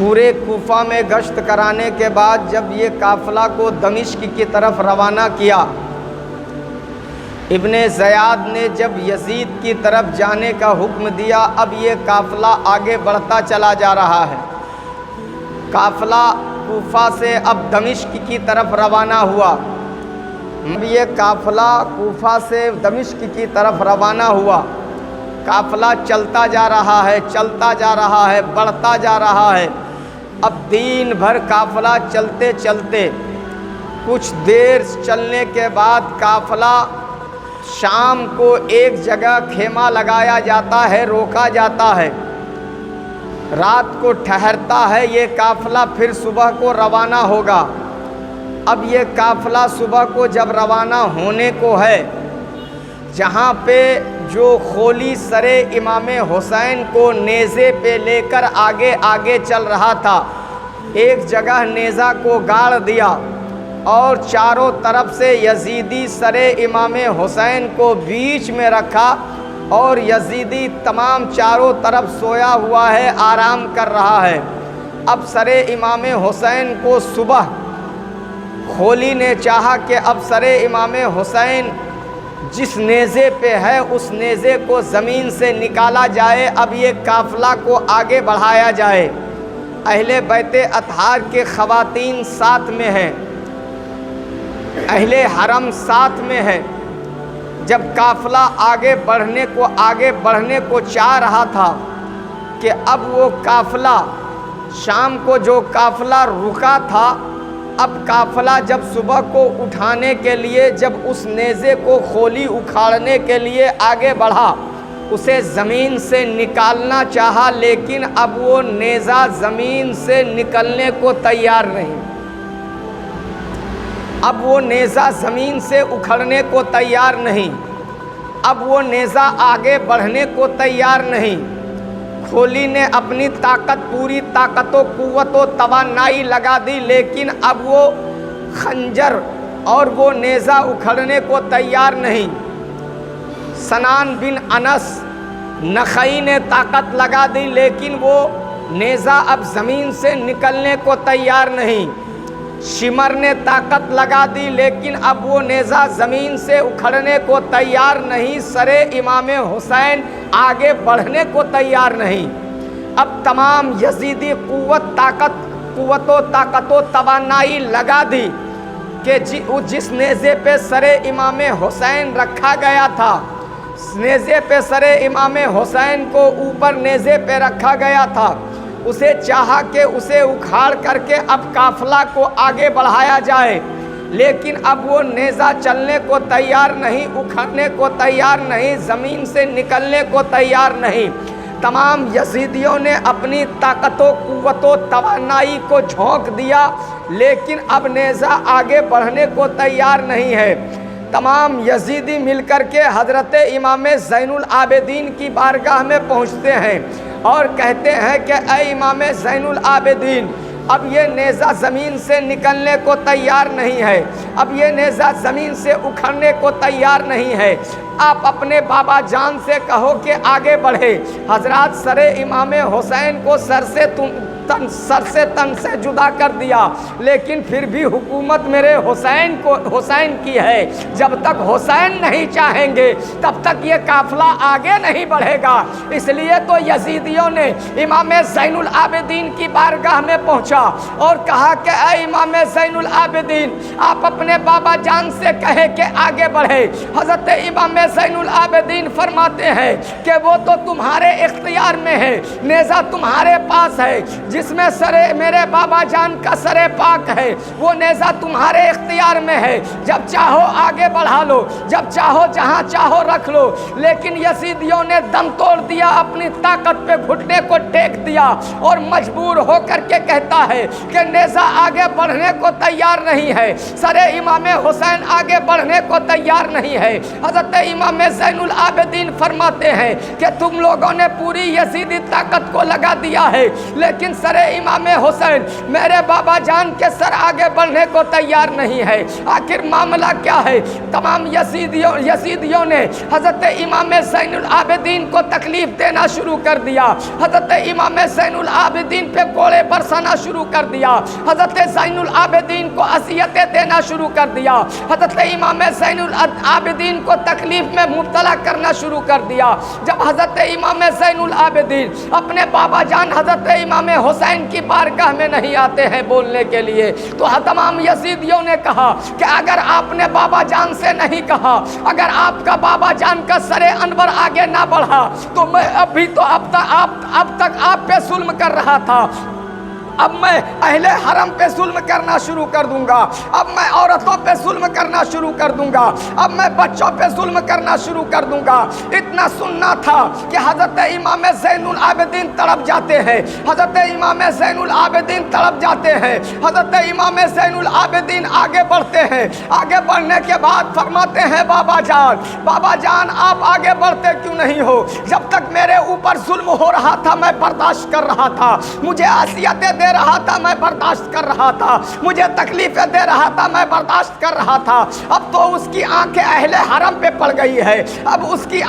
پورے کوفہ میں گشت کرانے کے بعد جب یہ قافلہ کو دمشق کی طرف روانہ کیا، ابن زیاد نے جب یزید کی طرف جانے کا حکم دیا، اب یہ قافلہ آگے بڑھتا چلا جا رہا ہے۔ قافلہ کوفہ سے اب دمشق کی طرف روانہ ہوا۔ اب یہ قافلہ کوفہ سے دمشق کی طرف روانہ ہوا۔ قافلہ چلتا جا رہا ہے، چلتا جا رہا ہے، بڑھتا جا رہا ہے۔ اب دن بھر قافلہ چلتے چلتے کچھ دیر چلنے کے بعد قافلہ شام کو ایک جگہ خیمہ لگایا جاتا ہے، روکا جاتا ہے، رات کو ٹھہرتا ہے۔ یہ قافلہ پھر صبح کو روانہ ہوگا۔ اب یہ قافلہ صبح کو جب روانہ ہونے کو ہے، جہاں پہ جو خولی سر امام حسین کو نیزے پہ لے کر آگے آگے چل رہا تھا، ایک جگہ نیزہ کو گاڑ دیا اور چاروں طرف سے یزیدی سر امام حسین کو بیچ میں رکھا، اور یزیدی تمام چاروں طرف سویا ہوا ہے، آرام کر رہا ہے۔ اب سر امام حسین کو صبح خولی نے چاہا کہ اب سر امام حسین جس نیزے پہ ہے اس نیزے کو زمین سے نکالا جائے، اب یہ قافلہ کو آگے بڑھایا جائے۔ اہل بیت اطہار کے خواتین ساتھ میں ہیں، اہل حرم ساتھ میں ہے۔ جب قافلہ آگے بڑھنے کو چاہ رہا تھا کہ اب وہ قافلہ شام کو جو قافلہ رکا تھا، اب قافلہ جب صبح کو اٹھانے کے لیے جب اس نیزے کو خولی اکھاڑنے کے لیے آگے بڑھا، اسے زمین سے نکالنا چاہا، لیکن اب وہ نیزہ زمین سے نکلنے کو تیار نہیں۔ اب وہ نیزہ زمین سے اکھڑنے کو تیار نہیں، اب وہ نیزہ آگے بڑھنے کو تیار نہیں۔ خولی نے اپنی پوری طاقت و قوت و توانائی لگا دی، لیکن اب وہ خنجر اور وہ نیزہ اکھڑنے کو تیار نہیں۔ سنان بن انس نخعی نے طاقت لگا دی، لیکن وہ نیزہ اب زمین سے نکلنے کو تیار نہیں۔ شمر نے طاقت لگا دی، لیکن اب وہ نیزہ زمین سے اکھڑنے کو تیار نہیں۔ سر امام حسین آگے بڑھنے کو تیار نہیں۔ اب تمام یزیدی قوت و طاقت و توانائی لگا دی کہ جس نیزے پہ سر امام حسین رکھا گیا تھا، نیزے پہ سر امام حسین کو اوپر نیزے پہ رکھا گیا تھا، اسے چاہا کہ اسے اکھاڑ کر کے اب قافلہ کو آگے بڑھایا جائے، لیکن اب وہ نیزہ چلنے کو تیار نہیں، اکھڑنے کو تیار نہیں، زمین سے نکلنے کو تیار نہیں۔ تمام یزیدیوں نے اپنی طاقت و قوت و توانائی کو جھونک دیا، لیکن اب نیزہ آگے بڑھنے کو تیار نہیں ہے۔ تمام یزیدی مل کر کے حضرت امام زین العابدین کی بارگاہ میں پہنچتے ہیں اور کہتے ہیں کہ اے امام زین العابدین، اب یہ نیزہ زمین سے نکلنے کو تیار نہیں ہے، اب یہ نیزہ زمین سے اکھڑنے کو تیار نہیں ہے، آپ اپنے بابا جان سے کہو کہ آگے بڑھے۔ حضرات سر امام حسین کو سر سے تن سے جدا کر دیا، لیکن پھر بھی حکومت میرے حسین کی ہے۔ جب تک حسین نہیں چاہیں گے تب تک یہ قافلہ آگے نہیں بڑھے گا۔ اس لیے تو یزیدیوں نے امام زین العابدین کی بارگاہ میں پہنچا اور کہا کہ اے امام زین العابدین، آپ اپنے بابا جان سے کہے کہ آگے بڑھے۔ حضرت امام زین العابدین فرماتے ہیں کہ وہ تو تمہارے اختیار میں ہے، نیزہ تمہارے پاس ہے، جس میں میرے بابا جان کا سر پاک ہے، وہ نیزہ تمہارے اختیار میں ہے، جب چاہو آگے بڑھا لو، جب چاہو جہاں چاہو رکھ لو۔ لیکن یزیدیوں نے دم توڑ دیا، اپنی طاقت پہ گھٹنے کو ٹیک دیا اور مجبور ہو کر کے کہتا ہے کہ نیزہ آگے بڑھنے کو تیار نہیں ہے، سر امام حسین آگے بڑھنے کو تیار نہیں ہے۔ حضرت امام زین العابدین فرماتے ہیں کہ تم لوگوں نے پوری یزیدی طاقت کو لگا دیا ہے، لیکن سر امام حسین میرے بابا جان کے سر آگے بڑھنے کو تیار نہیں ہے۔ آخر معاملہ کیا ہے؟ تمام یزیدیوں نے حضرت امام زین العابدین کو تکلیف دینا شروع کر دیا، حضرت امام زین العابدین پہ کوڑے برسانا شروع کر دیا، حضرت زین العابدین کو اذیتیں دینا شروع کر دیا، حضرت امام زین العابدین کو تکلیف میں مبتلا کرنا شروع کر دیا۔ جب حضرت امام زین العابدین اپنے بابا جان حضرت امام حسین کی بارگاہ میں نہیں آتے ہیں بولنے کے لیے، تو تمام یزیدیوں نے کہا کہ اگر آپ نے بابا جان سے نہیں کہا، اگر آپ کا بابا جان کا سر انور آگے نہ بڑھا تو میں اب تک آپ پہ ظلم کر رہا تھا، اب میں اہل حرم پہ ظلم کرنا شروع کر دوں گا، اب میں عورتوں پہ ظلم کرنا شروع کر دوں گا، اب میں بچوں پہ ظلم کرنا شروع کر دوں گا۔ اتنا سننا تھا کہ حضرت امام زین العابدین تڑپ جاتے ہیں، حضرت امام زین العابدین تڑپ جاتے ہیں، حضرت امام زین العابدین آگے بڑھتے ہیں۔ آگے بڑھنے کے بعد فرماتے ہیں بابا جان آپ آگے بڑھتے کیوں نہیں ہو؟ جب تک میرے اوپر ظلم ہو رہا تھا میں برداشت کر رہا تھا، مجھے اذیتیں دے رہا تھا میں برداشت کر رہا تھا، مجھے تکلیفیں دے رہا تھا میں برداشت کر رہا تھا۔ اب تو اس کی آنکھیں اہل حرم پہ پڑ گئی ہے، اب اس کی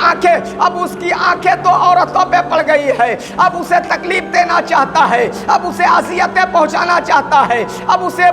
آنکھیں تو عورتوں پہ پڑ گئی ہے، اب اسے تکلیف دینا چاہتا ہے، اب اسے اذیتیں پہنچانا چاہتا ہے، اب اسے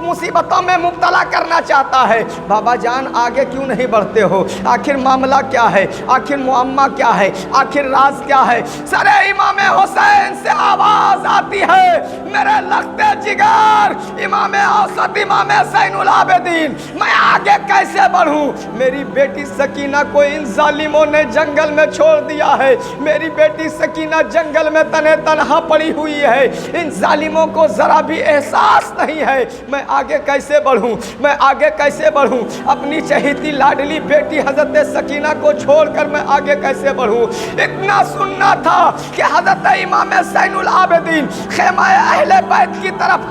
مصیبتوں میں مبتلا کرنا چاہتا ہے۔ بابا جان آگے کیوں نہیں بڑھتے ہو؟ آخر معاملہ کیا ہے؟ آخر معمہ کیا ہے؟ آخر راز کیا ہے؟ سر امام حسین سے آواز آتی ہے، میرے لختے جگر امام اوسط امام زین العابدین، میں آگے کیسے بڑھوں؟ میری بیٹی سکینہ کو ان ظالموں نے جنگل میں چھوڑ دیا ہے، میری بیٹی سکینہ جنگل میں تنہا پڑی ہوئی ہے، ان ظالموں کو ذرا بھی احساس نہیں ہے، میں آگے کیسے بڑھوں؟ میں آگے کیسے بڑھوں؟ اپنی چہیتی لاڈلی بیٹی حضرت سکینہ کو چھوڑ کر میں آگے کیسے بڑھوں؟ اتنا سننا تھا کہ حضرت امام زین العابدین خیمہ اہل بیت کی طرف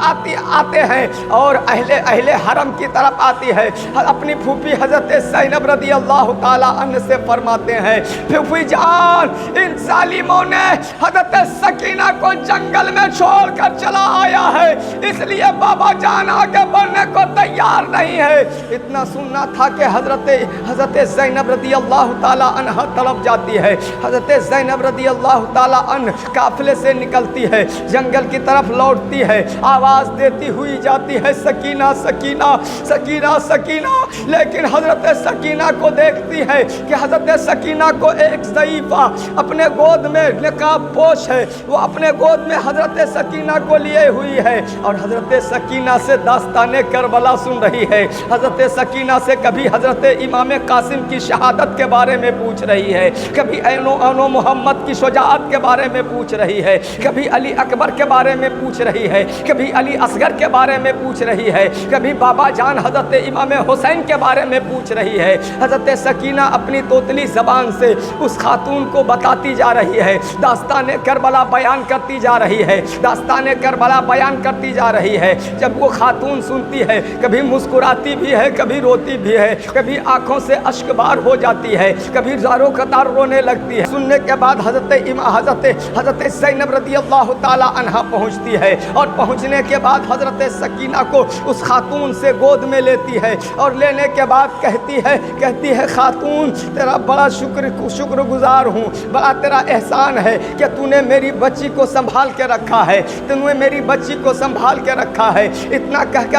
آتے ہیں اور اہل حرم کی طرف آتی ہے، اپنی پھوپھی حضرت زینب رضی اللہ تعالی عنہ سے فرماتے ہیں، پھوپھی جان ان ظالموں نے حضرت سکینہ کو جنگل میں چھوڑ کر چلا آیا ہے، اس لیے بابا جان آگے بڑھنے کو تیار نہیں ہے۔ اتنا سننا تھا کہ حضرت زینب رضی اللہ تعالی عنہ طرف جاتی ہے، حضرت زینب رضی اللہ تعالی عنہ قافلے سے نکلتی ہے، جنگل کی طرف لوٹتی ہے، آواز دیتی ہوئی جاتی ہے سکینہ سکینہ سکینہ سکینہ، لیکن حضرت سکینہ کو دیکھتی ہے کہ حضرت سکینہ کو ایک ضعیفہ اپنے گود میں نقاب پوش ہے، وہ اپنے گود میں حضرت سکینہ کو لیے ہوئی ہے اور حضرت سکینہ سے داستان کربلا سن رہی ہے، حضرت سکینہ سے کبھی حضرت امام قاسم کی شہادت کے بارے میں پوچھ رہی ہے، کبھی عین و محمد کی شجاعت کے بارے میں پوچھ رہی ہے، کبھی علی اکبر کے بارے میں پوچھ رہی ہے، کبھی علی اصغر کے بارے میں پوچھ رہی ہے، کبھی بابا جان حضرت امام حسین کے بارے میں پوچھ رہی ہے۔ حضرت سکینہ اپنی توتلی زبان سے اس خاتون کو بتاتی جا رہی ہے، داستان کربلا بیان کرتی جا رہی ہے، داستان کربلا بیان کرتی جا رہی ہے۔ جب وہ خاتون سنتی ہے کبھی مسکراتی بھی ہے، کبھی روتی بھی ہے، کبھی آنکھوں سے اشک بار ہو جاتی ہے، کبھی زاروں قطار رونے لگتی ہے۔ سننے کے بعد حضرت زینب رضی اللہ تعالی عنہ پہنچتی ہے اور پہنچنے کے بعد حضرت سکینہ کو اس خاتون سے گود میں لیتی ہے اور لینے کے بعد کہتی ہے خاتون تیرا بڑا شکر گزار ہوں، بڑا تیرا احسان ہے کہ تو نے میری بچی کو سنبھال کے رکھا ہے، تو نے میری بچی کو سنبھال کے رکھا ہے۔ اتنا کہہ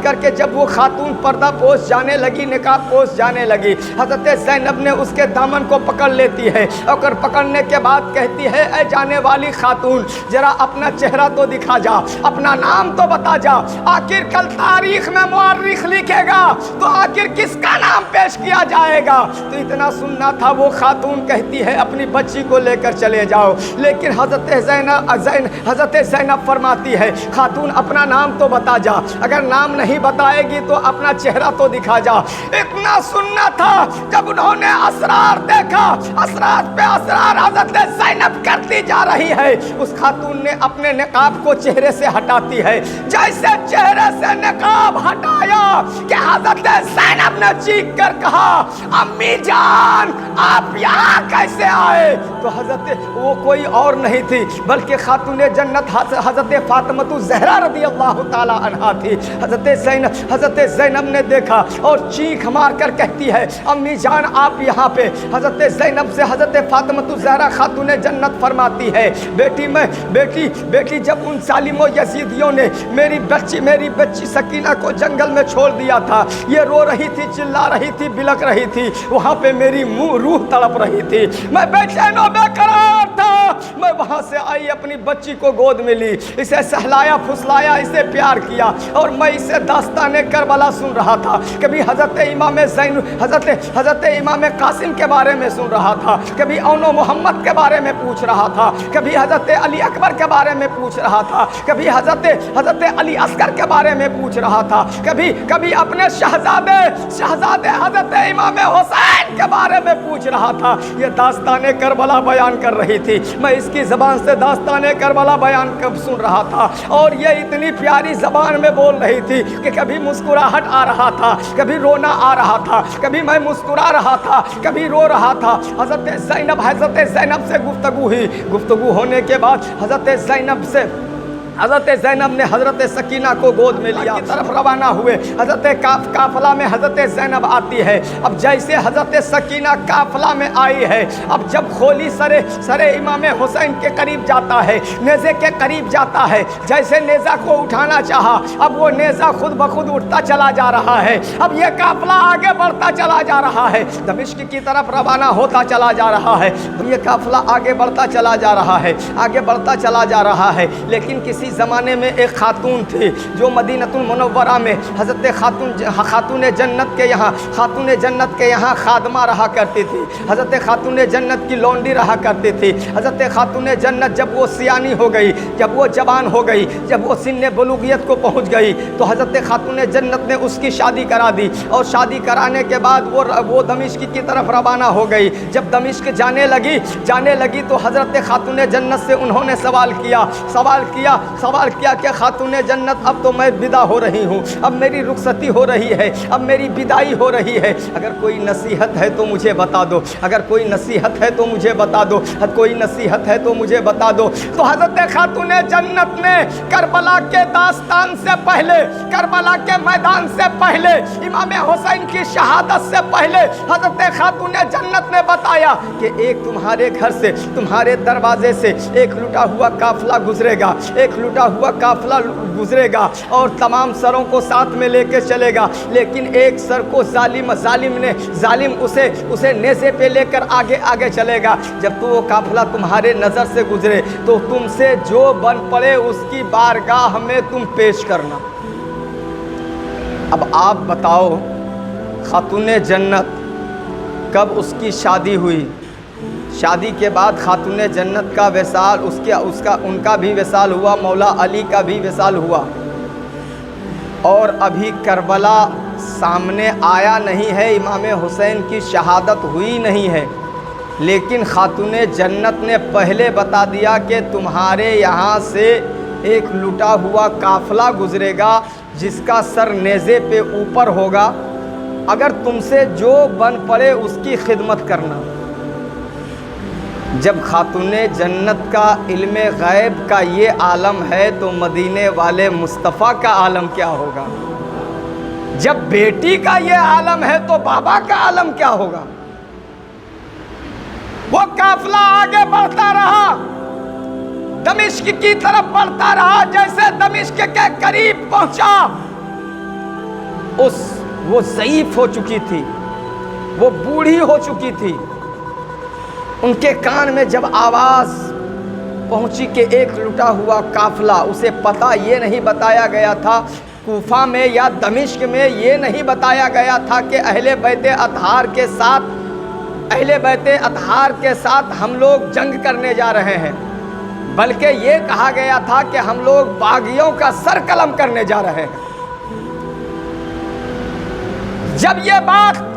کر کے جب وہ خاتون پردہ پوش جانے لگی، نقاب پوش جانے لگی، حضرت زینب نے اس کے دامن کو پکڑ لیتی ہے اور پکڑنے کے بعد کہتی ہے اے جانے والی خاتون ذرا اپنا چہرہ تو دکھا جا، اپنا نام تو بتا جا، آخر کل تاریخ میں مورخ لکھے گا تو آخر کس کا نام پیش کیا جائے گا؟ تو اتنا سننا تھا، وہ خاتون کہتی ہے اپنی بچی کو لے کر چلے جاؤ، لیکن حضرت زینب فرماتی ہے خاتون اپنا نام تو بتا جا، اگر نام نہیں بتائے گی تو اپنا چہرہ تو دکھا جا۔ اتنا سننا تھا، جب انہوں نے اسرار دیکھا، اسرار پہ اسرار حضرت زینب کرتی جا رہی ہے، اس خاتون نے اپنے نقاب کو چہرے سے ہٹا ہٹاتی ہے، جیسے چہرے سے نقاب ہٹایا کہ حضرت زینب نے چیخ کر کہا امی جان آپ یہاں کیسے آئے؟ تو حضرت وہ کوئی اور نہیں تھی بلکہ خاتون جنت حضرت فاطمہ الزہرا رضی اللہ تعالی عنہا تھی۔ حضرت زینب نے دیکھا اور چیخ مار کر کہتی ہے امی جان آپ یہاں پہ۔ حضرت زینب سے حضرت فاطمہ الزہرا خاتون جنت فرماتی ہے بیٹی جب ان ظالم و یزیدیوں نے میری بچی سکینہ کو جنگل میں چھوڑ دیا تھا، یہ رو رہی تھی، چلا رہی تھی، بلک رہی تھی، وہاں پہ میری روح تڑپ رہی تھی، میں بے چین و بے قرار تھا، میں وہاں سے آئی اپنی بچی کو گود میں لی، اسے سہلایا پھسلایا، اسے پیار کیا اور میں اسے داستان کربلا سن رہا تھا۔ کبھی حضرت امام قاسم کے بارے میں سن رہا تھا، کبھی اون و محمد کے بارے میں پوچھ رہا تھا، کبھی حضرت علی اکبر کے بارے میں پوچھ رہا تھا، کبھی حضرت علی اصغر کے بارے میں پوچھ رہا تھا، کبھی اپنے شہزادے حضرت امام حسین کے بارے میں پوچھ رہا تھا۔ یہ داستان کربلا بیان کر رہی تھی، میں اس کی زبان سے داستان کربلا بیان کب سن رہا تھا، اور یہ اتنی پیاری زبان میں بول رہی تھی کہ کبھی مسکراہٹ آ رہا تھا، کبھی رونا آ رہا تھا، کبھی میں مسکرا رہا تھا، کبھی رو رہا تھا۔ حضرت زینب سے گفتگو ہونے کے بعد حضرت زینب نے حضرت سکینہ کو گود میں لیا، کی طرف روانہ ہوئے۔ حضرت قافلہ میں حضرت زینب آتی ہے۔ اب جیسے حضرت سکینہ قافلہ میں آئی ہے، اب جب خولی سر امام حسین کے قریب جاتا ہے، نیزے کے قریب جاتا ہے، جیسے نیزہ کو اٹھانا چاہا، اب وہ نیزہ خود بخود اٹھتا چلا جا رہا ہے۔ اب یہ قافلہ آگے بڑھتا چلا جا رہا ہے، دمشق کی طرف روانہ ہوتا چلا جا رہا ہے۔ یہ قافلہ آگے بڑھتا چلا جا رہا ہے، آگے بڑھتا چلا جا رہا ہے، لیکن کسی زمانے میں ایک خاتون تھی جو مدینہ المنورہ میں حضرت خاتون جنت کے یہاں خادمہ رہا کرتی تھی، حضرت خاتون جنت کی لونڈی رہا کرتی تھی۔ حضرت خاتون جنت جب وہ سیانی ہو گئی، جب وہ جوان ہو گئی، جب وہ سن بلوغیت کو پہنچ گئی، تو حضرت خاتون جنت نے اس کی شادی کرا دی، اور شادی کرانے کے بعد وہ دمشق کی طرف روانہ ہو گئی۔ جب دمشق جانے لگی تو حضرت خاتون جنت سے انہوں نے سوال کیا کہ خاتون جنت اب تو میں ودا ہو رہی ہوں، اب میری رخصتی ہو رہی ہے، اب میری بدائی ہو رہی ہے، اگر کوئی نصیحت ہے تو مجھے بتا دو، اگر کوئی نصیحت ہے تو مجھے بتا دو، کوئی نصیحت ہے تو مجھے بتا دو۔ تو حضرت خاتون جنت نے کربلا کے داستان سے پہلے، کربلا کے میدان سے پہلے، امام حسین کی شہادت سے پہلے حضرت خاتون جنت نے بتایا کہ ایک تمہارے گھر سے، تمہارے دروازے سے ایک لٹا ہوا قافلہ گزرے گا اور تمام سروں کو ساتھ میں لے کے چلے گا، لیکن ایک سر کو ظالم اسے نیزے پہ لے کر آگے چلے گا۔ جب تو وہ قافلہ تمہارے نظر سے گزرے تو تم سے جو بن پڑے اس کی بارگاہ میں تم پیش کرنا۔ اب آپ بتاؤ خاتون جنت کب اس کی شادی ہوئی؟ شادی کے بعد خاتون جنت کا وصال، ان کا بھی وصال ہوا، مولا علی کا بھی وصال ہوا، اور ابھی کربلا سامنے آیا نہیں ہے، امام حسین کی شہادت ہوئی نہیں ہے، لیکن خاتون جنت نے پہلے بتا دیا کہ تمہارے یہاں سے ایک لٹا ہوا قافلہ گزرے گا جس کا سر نیزے پہ اوپر ہوگا، اگر تم سے جو بن پڑے اس کی خدمت کرنا۔ جب خاتون جنت کا علم غیب کا یہ عالم ہے تو مدینے والے مصطفیٰ کا عالم کیا ہوگا؟ جب بیٹی کا یہ عالم ہے تو بابا کا عالم کیا ہوگا؟ وہ قافلہ آگے بڑھتا رہا، دمشق کی طرف بڑھتا رہا، جیسے دمشق کے قریب پہنچا وہ ضعیف ہو چکی تھی، وہ بوڑھی ہو چکی تھی۔ ان کے کان میں جب آواز پہنچی کہ ایک لٹا ہوا قافلہ، اسے پتہ یہ نہیں بتایا گیا تھا، کوفہ میں یا دمشق میں یہ نہیں بتایا گیا تھا کہ اہل بیت اطہار کے ساتھ ہم لوگ جنگ کرنے جا رہے ہیں، بلکہ یہ کہا گیا تھا کہ ہم لوگ باغیوں کا سر قلم کرنے جا رہے ہیں۔ جب یہ بات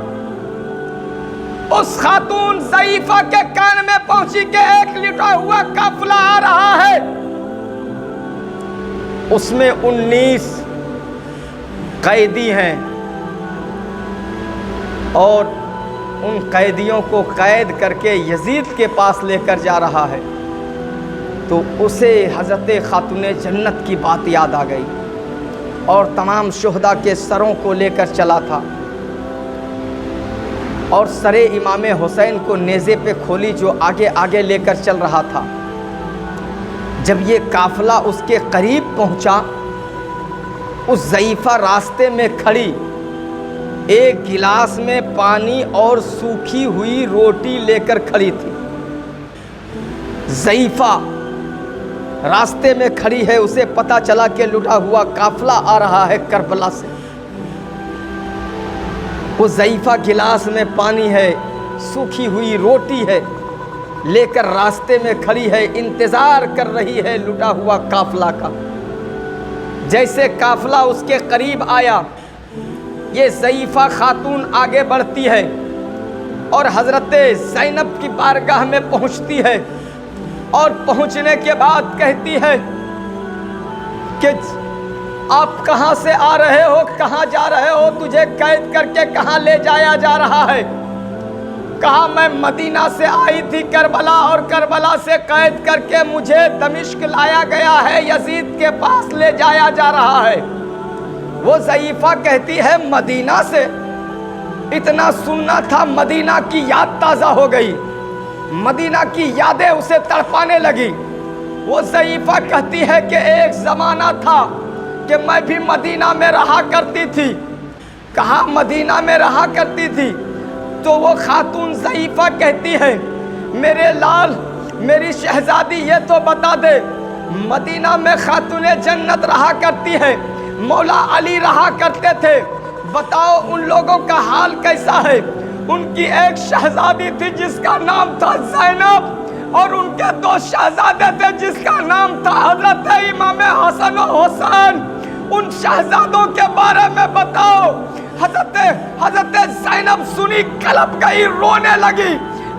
اس خاتون ضعیفہ کے کان میں پہنچی کہ ایک لٹا ہوا قافلہ آ رہا ہے، اس میں 19 قیدی ہیں اور ان قیدیوں کو قید کر کے یزید کے پاس لے کر جا رہا ہے، تو اسے حضرت خاتون جنت کی بات یاد آ گئی اور تمام شہداء کے سروں کو لے کر چلا تھا اور سر امام حسین کو نیزے پہ کھولی جو آگے آگے لے کر چل رہا تھا۔ جب یہ قافلہ اس کے قریب پہنچا، اس ضعیفہ راستے میں کھڑی ایک گلاس میں پانی اور سوکھی ہوئی روٹی لے کر کھڑی تھی۔ ضعیفہ راستے میں کھڑی ہے، اسے پتا چلا کہ لٹا ہوا قافلہ آ رہا ہے کربلا سے۔ وہ ضعیفہ گلاس میں پانی ہے، سوکھی ہوئی روٹی ہے، لے کر راستے میں کھڑی ہے، انتظار کر رہی ہے لٹا ہوا قافلہ کا۔ جیسے قافلہ اس کے قریب آیا، یہ ضعیفہ خاتون آگے بڑھتی ہے اور حضرت زینب کی بارگاہ میں پہنچتی ہے اور پہنچنے کے بعد کہتی ہے کہ آپ کہاں سے آ رہے ہو، کہاں جا رہے ہو، تجھے قید کر کے کہاں لے جایا جا رہا ہے؟ کہا میں مدینہ سے آئی تھی کربلا، اور کربلا سے قید کر کے مجھے دمشق لایا گیا ہے، یزید کے پاس لے جایا جا رہا ہے۔ وہ ضعیفہ کہتی ہے مدینہ سے؟ اتنا سننا تھا، مدینہ کی یاد تازہ ہو گئی، مدینہ کی یادیں اسے تڑپانے لگی۔ وہ ضعیفہ کہتی ہے کہ ایک زمانہ تھا کہ میں بھی مدینہ میں رہا کرتی تھی۔ کہا مدینہ میں رہا کرتی تھی؟ تو وہ خاتون ضعیفہ کہتی ہے میرے لال، میری شہزادی یہ تو بتا دے، مدینہ میں خاتون جنت رہا کرتی ہے، مولا علی رہا کرتے تھے، بتاؤ ان لوگوں کا حال کیسا ہے؟ ان کی ایک شہزادی تھی جس کا نام تھا زینب، اور ان کے 2 شہزادے تھے جس کا نام تھا حضرت امام حسن و حسین۔ ان شہزادوں کے بارے میں بتاؤ۔ حضرت زینب سنی، کلپ گئی، رونے لگی۔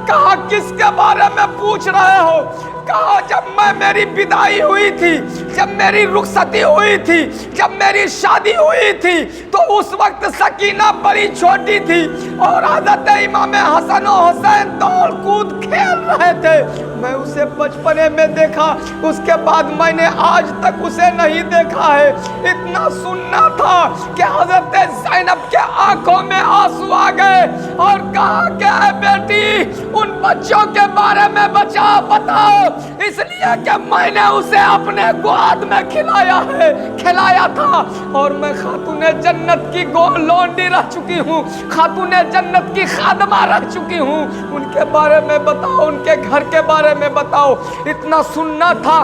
کہا کس کے بارے میں پوچھ رہے ہو؟ کہا جب میری بدائی ہوئی تھی، جب میری رخصتی ہوئی تھی، جب میری شادی ہوئی تھی، تو اس وقت سکینہ بڑی چھوٹی تھی اور حضرت امام حسن و حسین دوڑ کود کھیل رہے تھے۔ میں اسے بچپنے میں دیکھا، اس کے بعد میں نے آج تک اسے نہیں دیکھا ہے۔ اتنا سننا تھا کہ حضرت زینب کے آنکھوں میں آنسو آ گئے اور کہا کہ اے بیٹی، ان بچوں کے بارے میں بتاؤ، اس لیے کہ میں نے اسے اپنے گود میں کھلایا تھا، اور میں خاتون جنت کی لونڈی رہ چکی ہوں، خاتون جنت کی خادمہ رہ چکی ہوں۔ ان کے بارے میں بتاؤ، ان کے گھر کے بارے میں بتاؤ۔ اتنا سننا تھا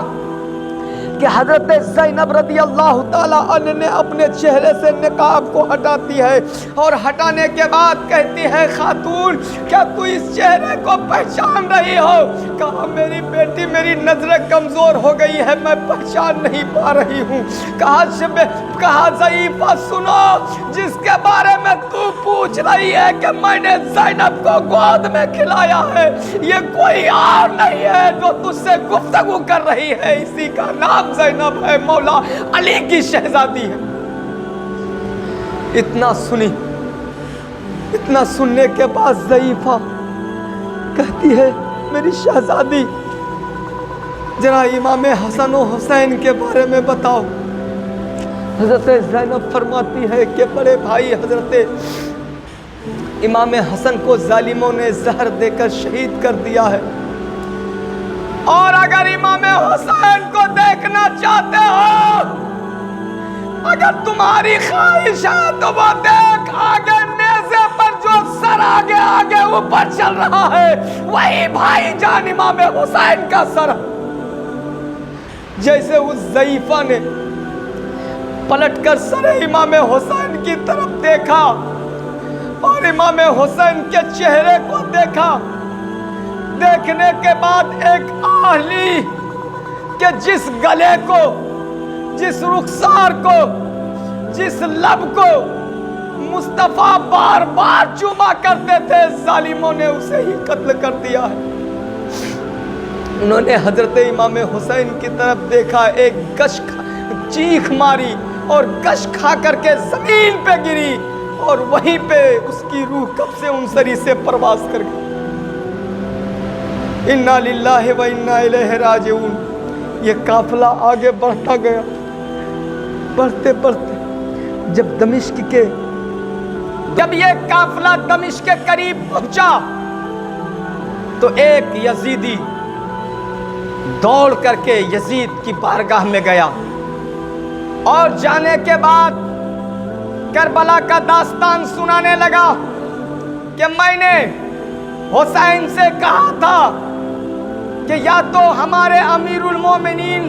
کہ حضرت زینب رضی اللہ تعالیٰ عنہ نے اپنے چہرے سے نقاب کو ہٹاتی ہے اور ہٹانے کے بعد کہتی ہے خاتون کیا تو اس چہرے کو پہچان رہی ہو؟ کہا میری بیٹی، میری نظریں کمزور ہو گئی ہے، میں پہچان نہیں پا رہی ہوں۔ کہا ضعیفہ سنو، جس کے بارے میں تو پوچھ رہی ہے کہ میں نے زینب کو گود میں کھلایا ہے، یہ کوئی اور نہیں ہے جو تجھ سے گفتگو کر رہی ہے، اسی کا نام زینب ہے، مولا علی کی شہزادی ہے۔ اتنا سنی، اتنا سننے کے بعد ضعیفہ کہتی ہے میری شہزادی، ذرا امام حسن و حسین کے بارے میں بتاؤ۔ حضرت زینب فرماتی ہے کہ بڑے بھائی حضرت امام حسن کو ظالموں نے زہر دے کر شہید کر دیا ہے، اور اگر امام حسین کو دیکھنا چاہتے ہو، اگر تمہاری خواہش ہے تو وہ دیکھ، آگے نیزے پر جو سر آگے آگے اوپر چل رہا ہے وہی بھائی جان امام حسین کا سر۔ جیسے اس ضعیفہ نے پلٹ کر سر امام حسین کی طرف دیکھا اور امام حسین کے چہرے کو دیکھا، دیکھنے کے بعد ایک آہ لی کہ جس گلے کو، جس رخسار کو، جس لب کو مصطفیٰ بار بار چوما کرتے تھے، ظالموں نے اسے ہی قتل کر دیا ہے۔ انہوں نے حضرت امام حسین کی طرف دیکھا، ایک چیخ ماری اور گش کھا کر کے زمین پہ گری اور وہیں پہ اس کی روح کب سے انصری سے پرواز کر گئی۔ انا للہ و انا الیہ راجعون۔ یہ قافلہ آگے بڑھتا گیا، بڑھتے بڑھتے جب یہ قافلہ دمشق کے قریب پہنچا تو ایک یزیدی دوڑ کر کے یزید کی بارگاہ میں گیا اور جانے کے بعد کربلا کا داستان سنانے لگا کہ میں نے حسین سے کہا تھا کہ یا تو ہمارے امیر المومنین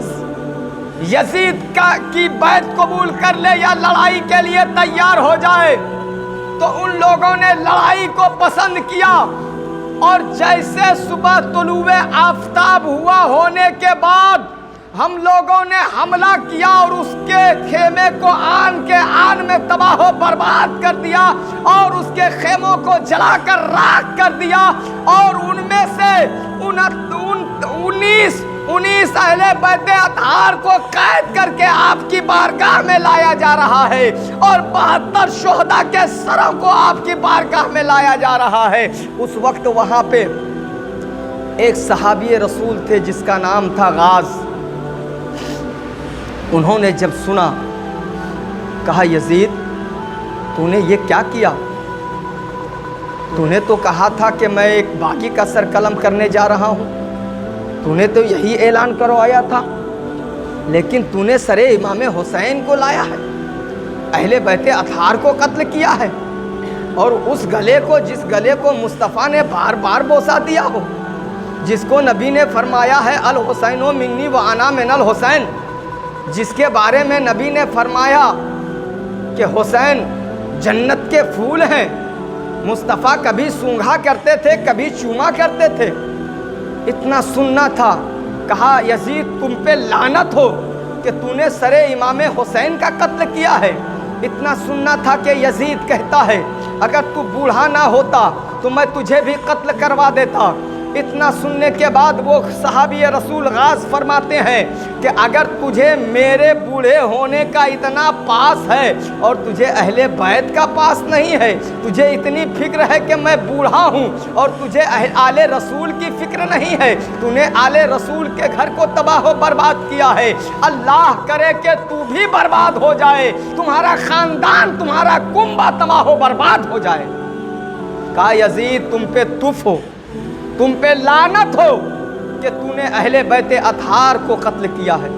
یزید کی بیعت قبول کر لے یا لڑائی کے لیے تیار ہو جائے۔ تو ان لوگوں نے لڑائی کو پسند کیا اور جیسے صبح طلوع آفتاب ہوا ہونے کے بعد ہم لوگوں نے حملہ کیا اور اس کے خیمے کو آن کے آن میں تباہ و برباد کر دیا اور اس کے خیموں کو جلا کر راکھ کر دیا، اور ان میں سے 19 اہل بیت اطہار کو قید کر کے آپ کی بارگاہ میں لایا جا رہا ہے اور 72 شہداء کے سروں کو آپ کی بارگاہ میں لایا جا رہا ہے۔ اس وقت وہاں پہ ایک صحابی رسول تھے جس کا نام تھا غاز۔ انہوں نے جب سنا کہا یزید تو نے یہ کیا کیا؟ تو نے تو کہا تھا کہ میں ایک باغی کا سر قلم کرنے جا رہا ہوں، تو نے تو یہی اعلان کروایا تھا، لیکن تو نے سر امام حسین کو لایا ہے، اہل بیت اطہار کو قتل کیا ہے، اور اس گلے کو جس گلے کو مصطفیٰ نے بار بار بوسا دیا ہو، جس کو نبی نے فرمایا ہے الحسین منی و انا من الحسین، جس کے بارے میں نبی نے فرمایا کہ حسین جنت کے پھول ہیں، مصطفیٰ کبھی سونگھا کرتے تھے کبھی چوما کرتے تھے۔ اتنا سننا تھا، کہا یزید تم پہ لعنت ہو کہ تو نے سر امام حسین کا قتل کیا ہے۔ اتنا سننا تھا کہ یزید کہتا ہے اگر تو بوڑھا نہ ہوتا تو میں تجھے بھی قتل کروا دیتا۔ اتنا سننے کے بعد وہ صحابی رسول غاز فرماتے ہیں کہ اگر تجھے میرے بوڑھے ہونے کا اتنا پاس ہے اور تجھے اہل بیت کا پاس نہیں ہے، تجھے اتنی فکر ہے کہ میں بوڑھا ہوں اور تجھے آل رسول کی فکر نہیں ہے، تو نے آل رسول کے گھر کو تباہ و برباد کیا ہے، اللہ کرے کہ تو بھی برباد ہو جائے، تمہارا خاندان تمہارا کنبہ تباہ و برباد ہو جائے۔ کہا یزید تم پہ تف ہو، تم پہ لعنت ہو کہ تو نے اہل بیت اطہار کو قتل کیا ہے۔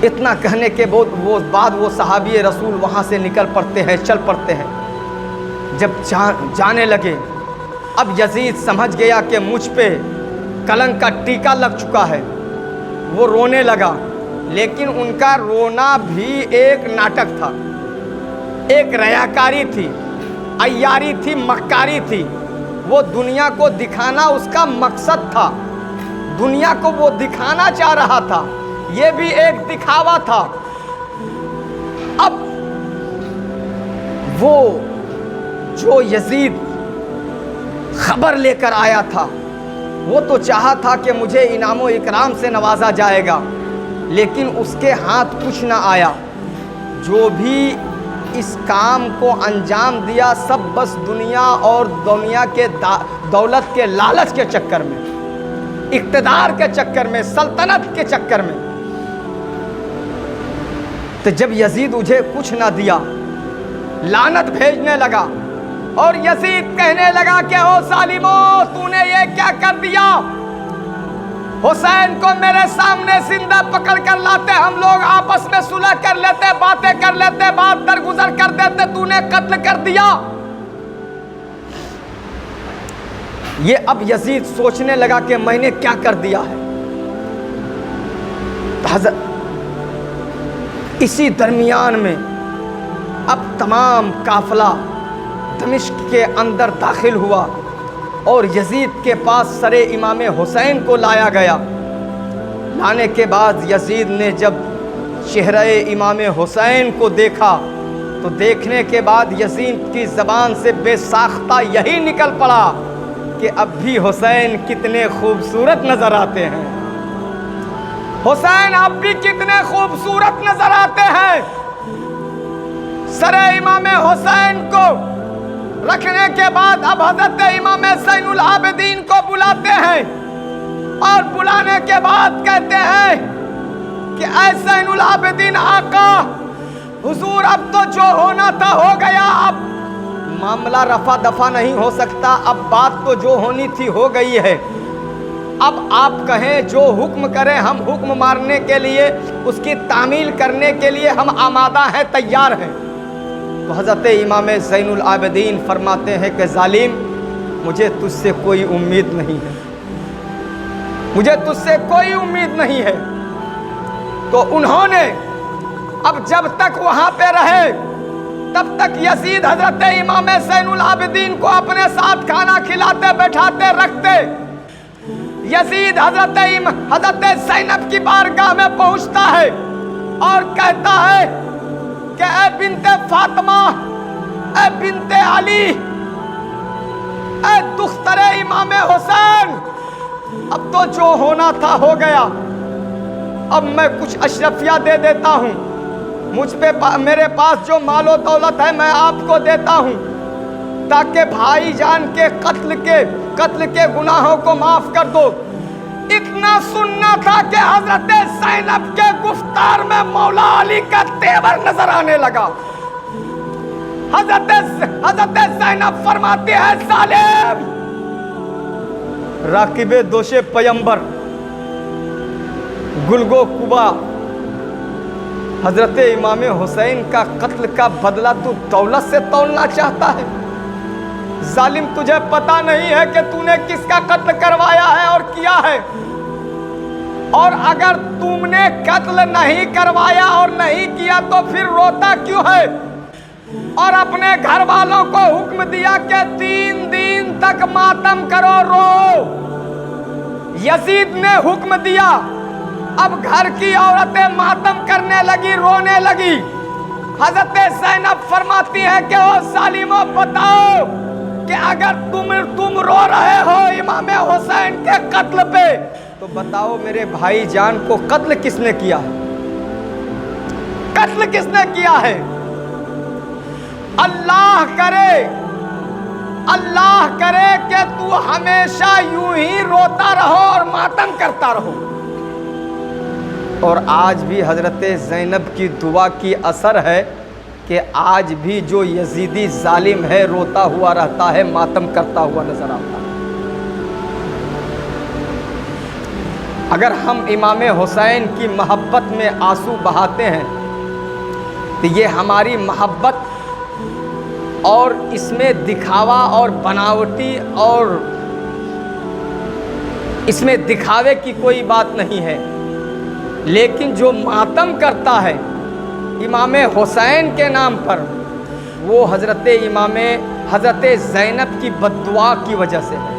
اتنا کہنے کے بعد وہ صحابی رسول وہاں سے نکل پڑتے ہیں، چل پڑتے ہیں۔ جب جانے لگے اب یزید سمجھ گیا کہ مجھ پہ کلنک کا ٹیکا لگ چکا ہے، وہ رونے لگا، لیکن ان کا رونا بھی ایک ناٹک تھا، ایک ریاکاری تھی، عیاری تھی، مکاری تھی۔ وہ دنیا کو دکھانا اس کا مقصد تھا، دنیا کو وہ دکھانا چاہ رہا تھا، یہ بھی ایک دکھاوا تھا۔ اب وہ جو یزید خبر لے کر آیا تھا وہ تو چاہا تھا کہ مجھے انعام و اکرام سے نوازا جائے گا، لیکن اس کے ہاتھ کچھ نہ آیا۔ جو بھی اس کام کو انجام دیا سب بس دنیا اور دنیا کے دولت کے لالچ کے چکر میں، اقتدار کے چکر میں، سلطنت کے چکر میں۔ تو جب یزید مجھے کچھ نہ دیا لعنت بھیجنے لگا اور یزید کہنے لگا کہ او ظالمو تو نے یہ کیا کر دیا، حسین کو میرے سامنے زندہ پکڑ کر لاتے، ہم لوگ آپس میں صلح کر لیتے، باتیں کر لیتے، بات درگزر کر دیتے، تو نے قتل کر دیا۔ یہ اب یزید سوچنے لگا کہ میں نے کیا کر دیا ہے۔ اسی درمیان میں اب تمام قافلہ دمشق کے اندر داخل ہوا اور یزید کے پاس سر امام حسین کو لایا گیا۔ لانے کے بعد یزید نے جب چہرہ امام حسین کو دیکھا تو دیکھنے کے بعد یزید کی زبان سے بے ساختہ یہی نکل پڑا کہ اب بھی حسین کتنے خوبصورت نظر آتے ہیں۔ حسین اب بھی کتنے خوبصورت نظر آتے ہیں. سر امام حسین کو رکھنے کے بعد اب حضرت امام زین العابدین کو بلاتے ہیں اور بلانے کے بعد کہتے ہیں کہ اے زین العابدین آقا حضور اب تو جو ہونا تھا ہو گیا, اب معاملہ رفع دفع نہیں ہو سکتا, اب بات تو جو ہونی تھی ہو گئی ہے, اب آپ کہیں جو حکم کریں ہم حکم مارنے کے لیے, اس کی تعمیل کرنے کے لیے ہم آمادہ ہیں, تیار ہیں. تو حضرت امام زین العابدین فرماتے ہیں کہ ظالم مجھے تجھ سے کوئی امید نہیں ہے, مجھے تجھ سے کوئی امید نہیں ہے. تو انہوں نے اب جب تک وہاں پہ رہے تب تک یزید حضرت امام زین العابدین کو اپنے ساتھ کھانا کھلاتے بٹھاتے رکھتے. یزید حضرت زینب کی بارگاہ میں پہنچتا ہے اور کہتا ہے کہ اے بنت فاطمہ, اے بنت علی, اے دختر امام حسین, اب تو جو ہونا تھا ہو گیا, اب میں کچھ اشرفیہ دے دیتا ہوں, مجھ پہ میرے پاس جو مال و دولت ہے میں آپ کو دیتا ہوں تاکہ بھائی جان کے قتل کے گناہوں کو معاف کر دو. اتنا سننا تھا کہ حضرت زینب کے گفتار میں مولا علی کا تیور نظر آنے لگا. حضرت زینب فرماتی ہے ظالم, راکب دوش پیمبر گلگو کبا حضرت امام حسین کا قتل کا بدلہ تو دولت سے تولنا چاہتا ہے. ظالم تجھے پتا نہیں ہے کہ تو نے کس کا قتل کروایا ہے اور کیا ہے, اور اگر تم نے قتل نہیں کروایا اور نہیں کیا تو پھر روتا کیوں ہے, اور اپنے گھر والوں کو حکم دیا کہ 3 دن تک ماتم کرو, رو. یزید نے حکم دیا, اب گھر کی عورتیں ماتم کرنے لگی, رونے لگی. حضرت زینب فرماتی ہے کہ او ظالموں بتاؤ کہ اگر تم رو رہے ہو امام حسین کے قتل پہ تو بتاؤ میرے بھائی جان کو قتل کس نے کیا ہے, قتل کس نے کیا ہے. اللہ کرے کہ تو ہمیشہ یوں ہی روتا رہو اور ماتم کرتا رہو. اور آج بھی حضرت زینب کی دعا کی اثر ہے کہ آج بھی جو یزیدی ظالم ہے روتا ہوا رہتا ہے, ماتم کرتا ہوا نظر آتا ہے. اگر ہم امام حسین کی محبت میں آنسو بہاتے ہیں تو یہ ہماری محبت اور اس میں دکھاوا اور بناوٹی اور اس میں دکھاوے کی کوئی بات نہیں ہے. لیکن جو ماتم کرتا ہے امام حسین کے نام پر وہ حضرت زینب کی بددعا کی وجہ سے ہے,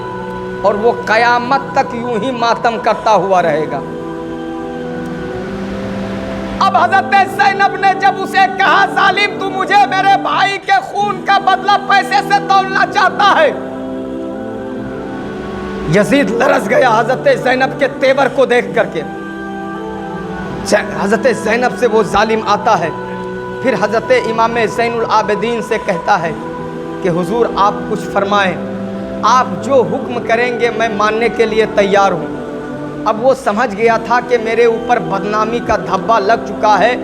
اور وہ قیامت تک یوں ہی ماتم کرتا ہوا رہے گا. اب حضرت زینب نے جب اسے کہا ظالم تو مجھے میرے بھائی کے خون کا بدلہ پیسے سے تولنا چاہتا ہے, یزید لرز گیا حضرت زینب کے تیور کو دیکھ کر کے. حضرت زینب سے وہ ظالم آتا ہے, پھر حضرت امام زین العابدین سے کہتا ہے کہ حضور آپ کچھ فرمائیں, آپ جو حکم کریں گے میں ماننے کے لیے تیار ہوں. اب وہ سمجھ گیا تھا کہ میرے اوپر بدنامی کا دھبا لگ چکا ہے,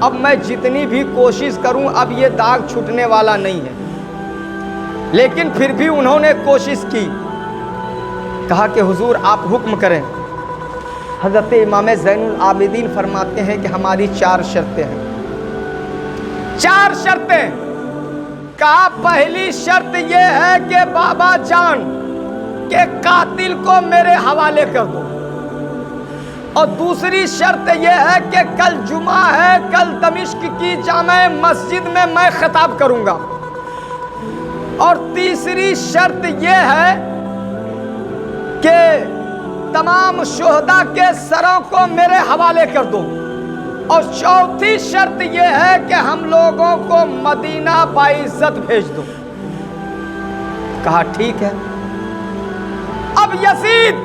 اب میں جتنی بھی کوشش کروں اب یہ داغ چھٹنے والا نہیں ہے. لیکن پھر بھی انہوں نے کوشش کی, کہا کہ حضور آپ حکم کریں. حضرت امام زین العابدین فرماتے ہیں کہ ہماری 4 شرطیں ہیں. 4 شرطیں. کہا پہلی شرط یہ ہے کہ بابا جان کے قاتل کو میرے حوالے کر دو, اور دوسری شرط یہ ہے کہ کل جمعہ ہے, کل دمشق کی جامع مسجد میں میں خطاب کروں گا, اور تیسری شرط یہ ہے کہ تمام شہداء کے سروں کو میرے حوالے کر دو, اور چوتھی شرط یہ ہے کہ ہم لوگوں کو مدینہ باعزت بھیج دو. کہا ٹھیک ہے. اب یزید